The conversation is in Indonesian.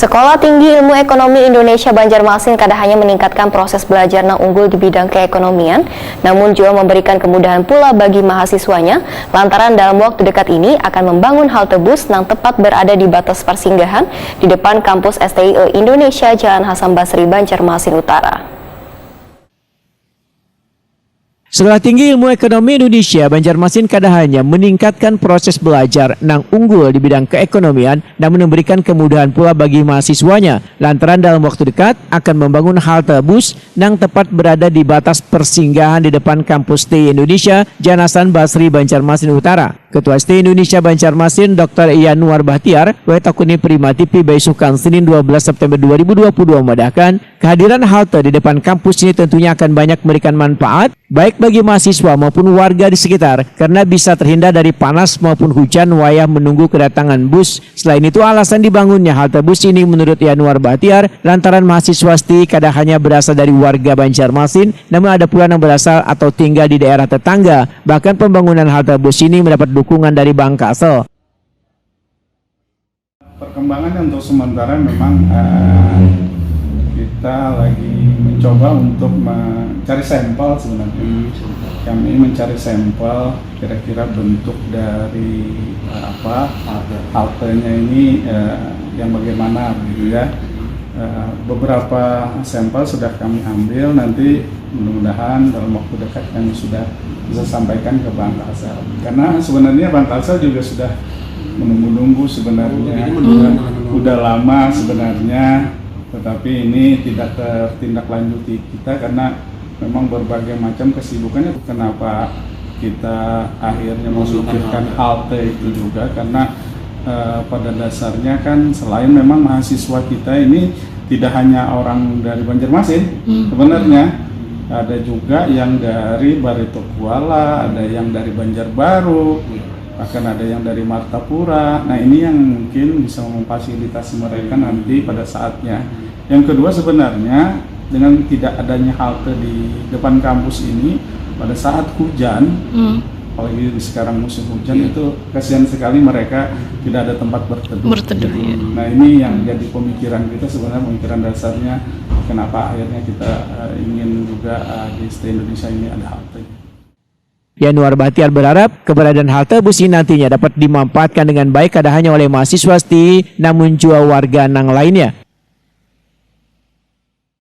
Sekolah Tinggi Ilmu Ekonomi Indonesia Banjarmasin kada hanya meningkatkan proses belajar yang unggul di bidang keekonomian, namun juga memberikan kemudahan pula bagi mahasiswanya, lantaran dalam waktu dekat ini akan membangun halte bus yang tepat berada di batas persinggahan di depan kampus STIE Indonesia Jalan Hasan Basri, Banjarmasin Utara. Sekolah Tinggi Ilmu Ekonomi Indonesia Banjarmasin kada hanya meningkatkan proses belajar nang unggul di bidang keekonomian, namun memberikan kemudahan pula bagi mahasiswanya, lantaran dalam waktu dekat akan membangun halte bus nang tepat berada di batas persinggahan di depan kampus STIE Indonesia Jalan Hasan Basri, Banjarmasin Utara. Ketua STIE Indonesia Banjarmasin Dr. Yanuar Bahtiar Wetakuni Primati Beisukan Senin 12 September 2022 memandahkan kehadiran halte di depan kampus ini tentunya akan banyak memberikan manfaat baik bagi mahasiswa maupun warga di sekitar karena bisa terhindar dari panas maupun hujan wayah menunggu kedatangan bus. Selain itu alasan dibangunnya halte bus ini menurut Yanuar Bahtiar lantaran mahasiswa STIE kada hanya berasal dari warga Banjarmasin, namun ada pula yang berasal atau tinggal di daerah tetangga. Bahkan pembangunan halte bus ini mendapat dukungan dari Bank Kasel. Perkembangannya untuk sementara memang kita lagi mencoba untuk mencari sampel sebenarnya. Kami mencari sampel kira-kira bentuk dari haltenya ini yang bagaimana gitu ya. Beberapa sampel sudah kami ambil, nanti mudah-mudahan dalam waktu dekat kami sudah bisa sampaikan ke Bank Kasel. Karena sebenarnya Bank Kasel juga sudah menunggu-nunggu sebenarnya, udah lama sebenarnya, tetapi ini tidak tertindaklanjuti kita karena memang berbagai macam kesibukannya. Kenapa kita akhirnya memikirkan halte itu juga karena pada dasarnya kan selain memang mahasiswa kita ini tidak hanya orang dari Banjarmasin, sebenarnya ada juga yang dari Barito Kuala, ada yang dari Banjarbaru, bahkan ada yang dari Martapura. Nah ini yang mungkin bisa memfasilitasi mereka nanti pada saatnya. Yang kedua sebenarnya dengan tidak adanya halte di depan kampus ini pada saat hujan, apalagi sekarang musim hujan itu kasihan sekali mereka tidak ada tempat berteduh. Ya. Nah ini yang jadi pemikiran kita sebenarnya, pemikiran dasarnya kenapa akhirnya kita ingin juga di STIE Indonesia ini ada halte. Yanuar Bahtiar berharap keberadaan halte bus ini nantinya dapat dimanfaatkan dengan baik kada hanya oleh mahasiswa STIE namun juga warga nang lainnya.